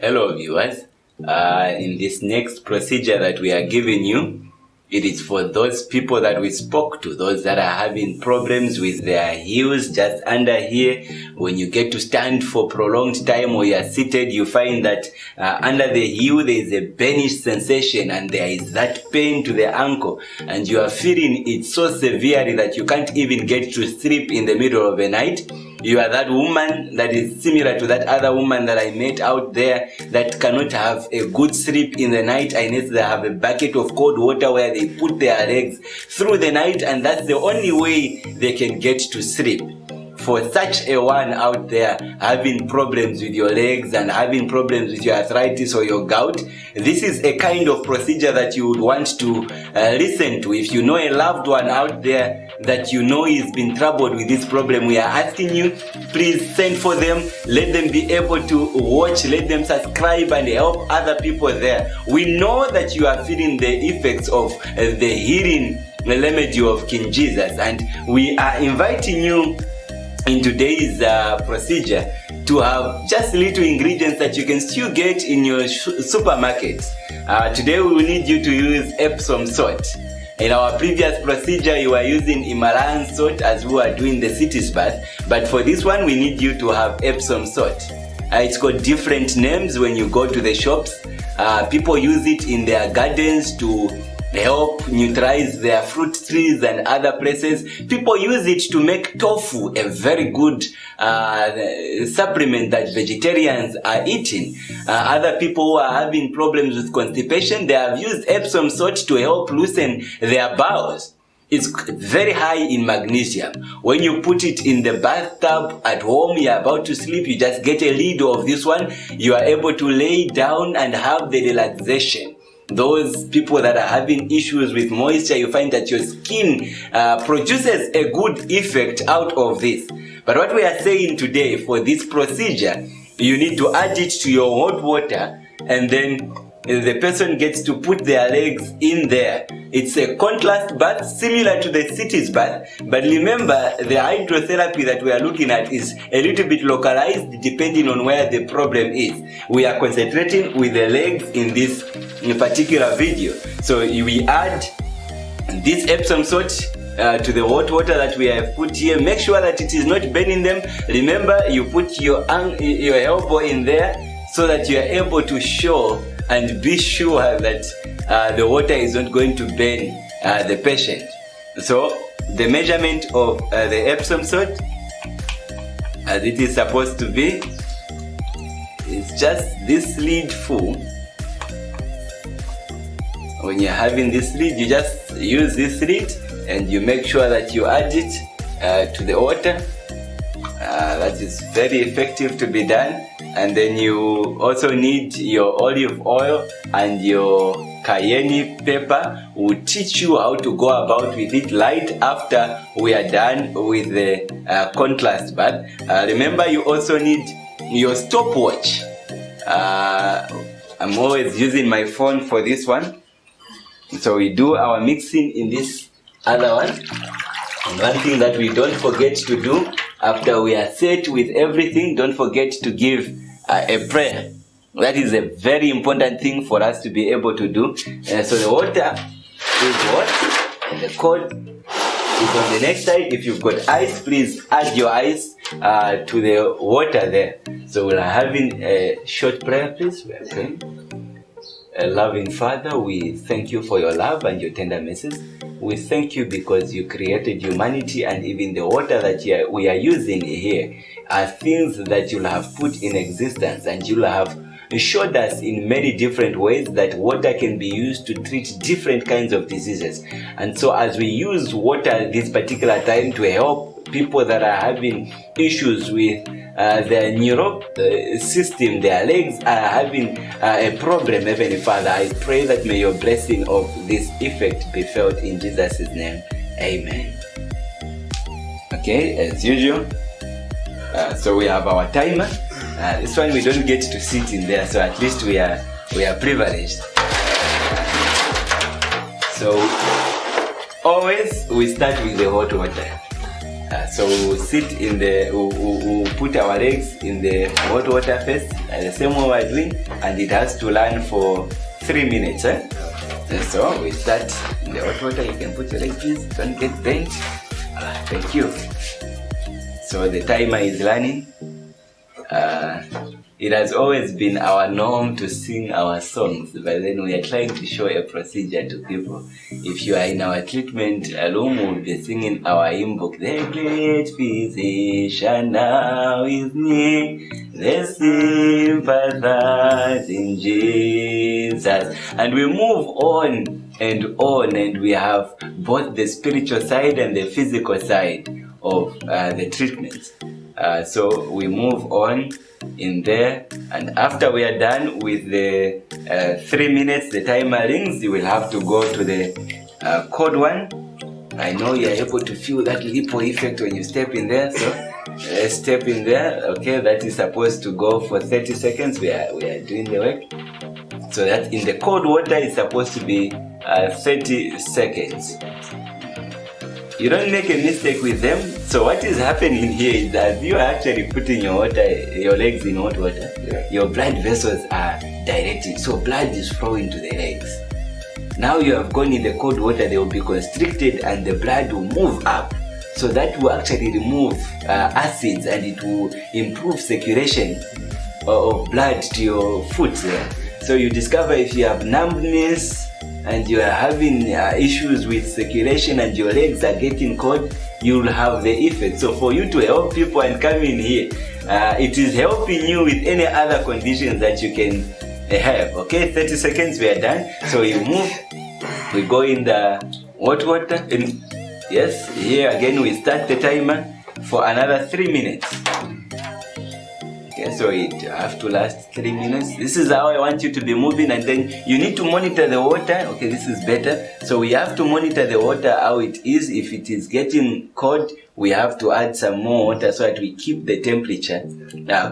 Hello viewers, in this next procedure that we are giving you, it is for those people that we spoke to, those that are having problems with their heels just under here. When you get to stand for prolonged time or you are seated, you find that under the heel there is a burnish sensation and there is that pain to the ankle, and you are feeling it so severely that you can't even get to sleep in the middle of the night. You are that woman that is similar to that other woman that I met out there that cannot have a good sleep in the night unless they have a bucket of cold water where they put their legs through the night, and that's the only way they can get to sleep. For such a one out there having problems with your legs and having problems with your arthritis or your gout, this is a kind of procedure that you would want to listen to. If you know a loved one out there that you know is been troubled with this problem, we are asking you, please send for them, let them be able to watch, let them subscribe and help other people there. We know that you are feeling the effects of the healing remedy of King Jesus, and we are inviting you in today's procedure to have just little ingredients that you can still get in your supermarket. Today we will need you to use Epsom salt. In our previous procedure you were using Himalayan salt as we were doing the cities bath, but for this one we need you to have Epsom salt. It's got different names when you go to the shops. People use it in their gardens to help neutralize their fruit trees and other places. People use it to make tofu, a very good supplement that vegetarians are eating. Other people who are having problems with constipation, they have used Epsom salt to help loosen their bowels. It's very high in magnesium. When you put it in the bathtub at home, you're about to sleep, you just get a lid of this one, you are able to lay down and have the relaxation. Those people that are having issues with moisture, you find that your skin produces a good effect out of this. But what we are saying today, for this procedure, you need to add it to your hot water, and then the person gets to put their legs in there. It's a contrast bath similar to the cities bath, but remember the hydrotherapy that we are looking at is a little bit localized depending on where the problem is. We are concentrating with the legs in this particular video. So we add this Epsom salt to the hot water that we have put here. Make sure that it is not burning them. Remember, you put your elbow in there so that you are able to show and be sure that the water is not going to burn the patient. So the measurement of the Epsom salt, as it is supposed to be, is just this lid full. When you're having this lid, you just use this lid and you make sure that you add it to the water. That is very effective to be done. And then you also need your olive oil and your cayenne pepper. We'll teach you how to go about with it right after we are done with the contrast bath. Remember, you also need your stopwatch. I'm always using my phone for this one. So we do our mixing in this other one. And one thing that we don't forget to do after we are set with everything, don't forget to give a prayer. That is a very important thing for us to be able to do. So the water is hot and the cold is on the next side. If you've got ice, please add your ice to the water there. So we're having a short prayer, please. We are praying. Loving Father, we thank you for your love and your tender mercies. We thank you because you created humanity, and even the water that we are using here are things that you'll have put in existence, and you'll have showed us in many different ways that water can be used to treat different kinds of diseases. And so as we use water at this particular time to help people that are having issues with their neuro system, their legs are having a problem, Heavenly Father, I pray that may your blessing of this effect be felt in Jesus' name. Amen. Okay, as usual, so we have our timer. This one we don't get to sit in there, so at least we are privileged. So always we start with the hot water. So we'll sit in we'll put our legs in the hot water first, the same way we're doing, and it has to run for 3 minutes. And so we start in the hot water. You can put your legs, please, don't get bent. Thank you. So the timer is running. It has always been our norm to sing our songs, but then we are trying to show a procedure to people. If you are in our treatment room, we'll be singing our hymn book. The great physician now is near, the sympathize in Jesus. And we move on, and we have both the spiritual side and the physical side of the treatment. So we move on in there, and after we are done with the 3 minutes, the timer rings, you will have to go to the cold one. I know you are able to feel that lipo effect when you step in there, so let's step in there. Okay, that is supposed to go for 30 seconds. We are doing the work. So that in the cold water is supposed to be 30 seconds. You don't make a mistake with them. So what is happening here is that you are actually putting your legs in hot water. Yeah. Your blood vessels are directed, so blood is flowing to the legs. Now you have gone in the cold water, they will be constricted and the blood will move up. So that will actually remove acids, and it will improve circulation of blood to your foot there. So you discover if you have numbness and you are having issues with circulation and your legs are getting cold, you will have the effect. So for you to help people and come in here, it is helping you with any other conditions that you can have. Okay, 30 seconds, we are done. So you move, we go in the hot water, and yes, here again we start the timer for another 3 minutes. Okay, so it have to last 3 minutes. This is how I want you to be moving, and then you need to monitor the water. Okay, this is better. So we have to monitor the water, how it is. If it is getting cold, we have to add some more water so that we keep the temperature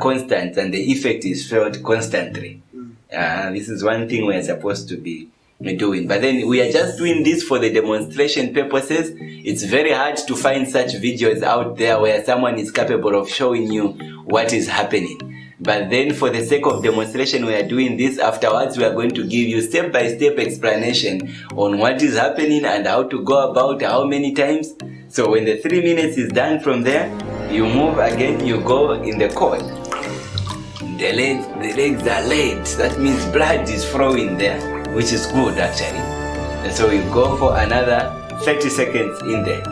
constant and the effect is felt constantly. This is one thing we are supposed to be doing, but then we are just doing this for the demonstration purposes. It's very hard to find such videos out there where someone is capable of showing you what is happening. But then for the sake of demonstration, we are doing this. Afterwards, we are going to give you step-by-step explanation on what is happening and how to go about, how many times. So when the 3 minutes is done, from there you move again, you go in the cold. The legs are laid, that means blood is flowing there, which is good actually. And so you go for another 30 seconds in there.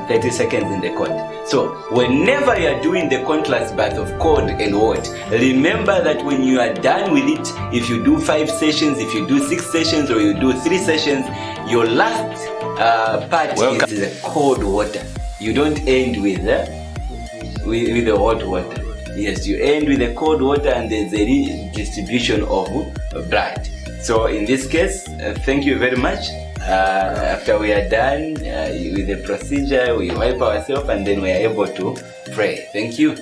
30 seconds in the cold. So whenever you are doing the contrast bath of cold and hot, remember that when you are done with it, if you do 5 sessions, if you do 6 sessions, or you do 3 sessions, your last part is the cold water. You don't end with the hot water. Yes, you end with the cold water, and there's a redistribution of blood. So in this case, thank you very much. After we are done with the procedure, we wipe ourselves and then we are able to pray. Thank you.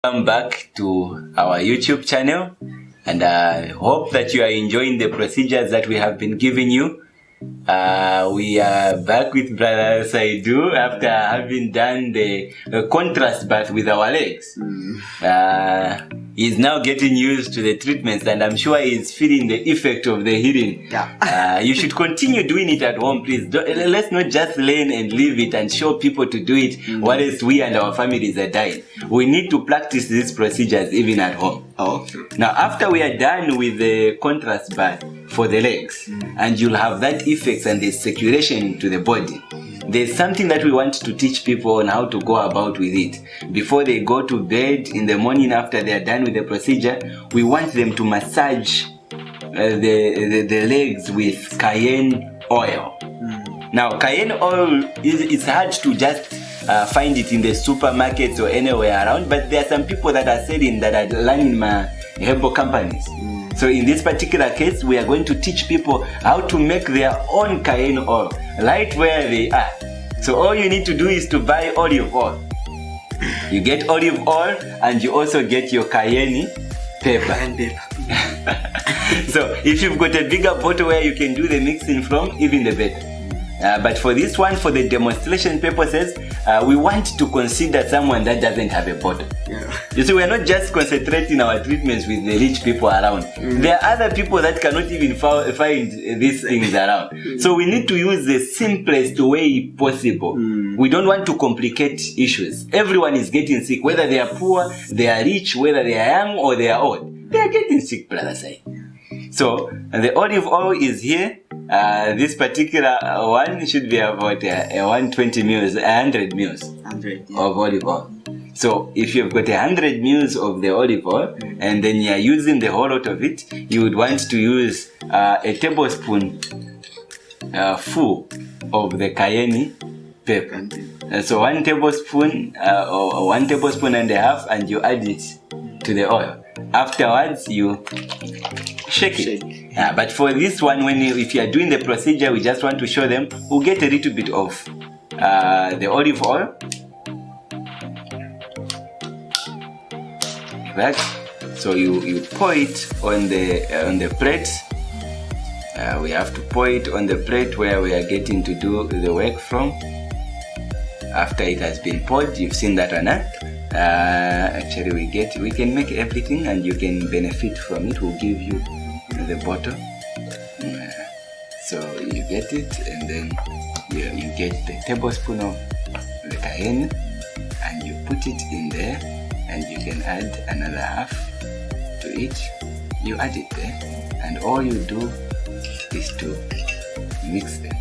Welcome back to our YouTube channel, and I hope that you are enjoying the procedures that we have been giving you. We are back with Brother Saidu after having done the contrast bath with our legs. He's now getting used to the treatments, and I'm sure he's feeling the effect of the healing. Yeah. You should continue doing it at home, please. Let's not just learn and leave it and show people to do it, while we and our families are dying. We need to practice these procedures even at home. Okay. Now, after we are done with the contrast bath for the legs, and you'll have that effect and the circulation to the body, there's something that we want to teach people on how to go about with it. Before they go to bed in the morning, after they are done with the procedure, we want them to massage the legs with cayenne oil. Now, cayenne oil, it's hard to just find it in the supermarkets or anywhere around, but there are some people that are selling that are running my herbal companies. So in this particular case, we are going to teach people how to make their own cayenne oil right where they are. So all you need to do is to buy olive oil. You get olive oil and you also get your cayenne pepper. So if you've got a bigger bottle where you can do the mixing from, even the better. But for this one, for the demonstration purposes, we want to consider someone that doesn't have a bottle. You see, we're not just concentrating our treatments with the rich people around. There are other people that cannot even find these things around. So we need to use the simplest way possible. We don't want to complicate issues. Everyone is getting sick, whether they are poor, they are rich, whether they are young or they are old. They are getting sick, brother Sai. So the olive oil is here. This particular one should be about 120 mils, 100 mils of olive oil. So if you've got 100 mils of the olive oil and then you're using the whole lot of it, you would want to use a tablespoon full of the cayenne pepper. So 1 tablespoon or 1 tablespoon and a half, and you add it to the oil. Afterwards, you shake it. But for this one, if you are doing the procedure, we just want to show them. We'll get a little bit of the olive oil. Like that. So you pour it on the plate. We have to pour it on the plate where we are getting to do the work from. After it has been poured, you've seen that one, huh? Actually we can make everything and you can benefit from it. We'll give you the bottle. So you get it, and then you get the tablespoon of the cayenne and you put it in there, and you can add another half to it. You add it there, and all you do is to mix them.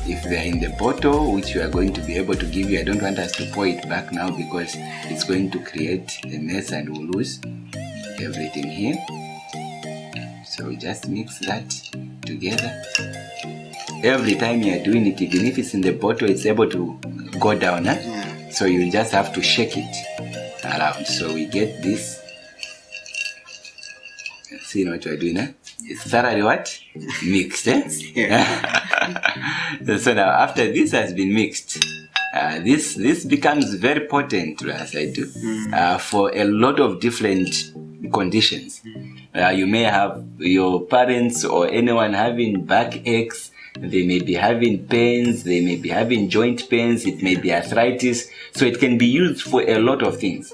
If they are in the bottle, which we are going to be able to give you, I don't want us to pour it back now because it's going to create a mess and we'll lose everything here. So we just mix that together. Every time you are doing it, even if it's in the bottle, it's able to go down. So you just have to shake it around. So we get this. See what we're doing, huh? It's thoroughly what? Mixed, eh? So now after this has been mixed, this becomes very potent, as I do, for a lot of different conditions. You may have your parents or anyone having backaches. They may be having pains, they may be having joint pains, it may be arthritis. So it can be used for a lot of things.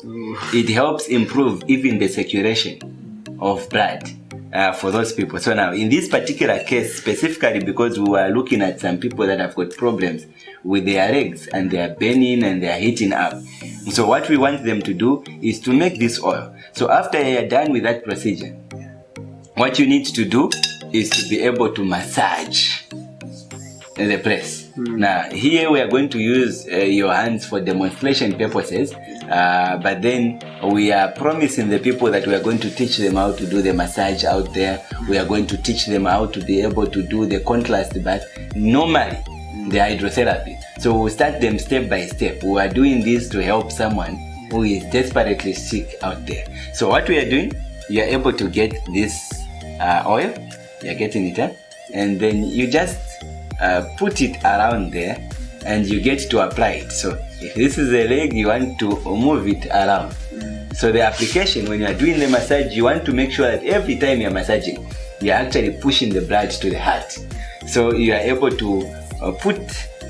It helps improve even the circulation of blood for those people. So now in this particular case, specifically because we were looking at some people that have got problems with their legs and they are burning and they are heating up. So what we want them to do is to make this oil. So after you are done with that procedure, what you need to do is to be able to massage the place. Now here we are going to use your hands for demonstration purposes, but then we are promising the people that we are going to teach them how to do the massage out there. We are going to teach them how to be able to do the contrast bath, normally the hydrotherapy. So we'll start them step by step. We are doing this to help someone who is desperately sick out there. So what we are doing, you are able to get this oil, you are getting it, and then you just put it around there and you get to apply it. So if this is a leg, you want to move it around. So the application, when you are doing the massage, you want to make sure that every time you are massaging, you are actually pushing the blood to the heart. So you are able to put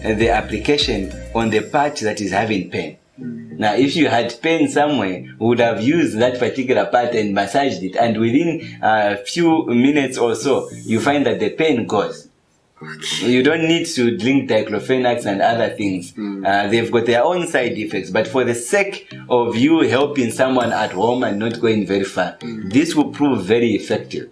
the application on the part that is having pain. Now if you had pain somewhere, we would have used that particular part and massaged it, and within a few minutes or so, you find that the pain goes. You don't need to drink diclofenac and other things. They've got their own side effects, but for the sake of you helping someone at home and not going very far, this will prove very effective.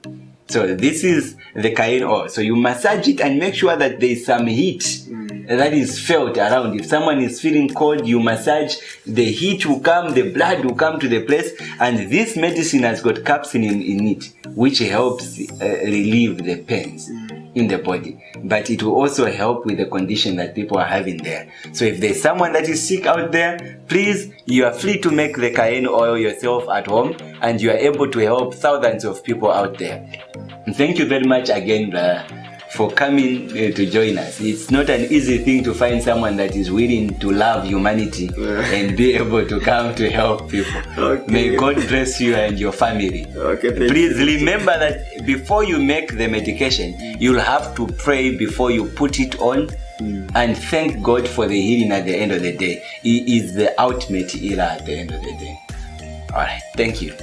So this is the cayenne oil. So you massage it and make sure that there is some heat that is felt around. If someone is feeling cold, you massage, the heat will come, the blood will come to the place, and this medicine has got capsaicin in it, which helps relieve the pains. in the body, but it will also help with the condition that people are having there. So if there's someone that is sick out there, please, you are free to make the cayenne oil yourself at home, and you are able to help thousands of people out there. And thank you very much again, for coming to join us. It's not an easy thing to find someone that is willing to love humanity and be able to come to help people. Okay. May God bless you and your family. Okay, please remember that before you make the medication, you'll have to pray before you put it on, and thank God for the healing at the end of the day. He is the ultimate healer at the end of the day. All right, thank you.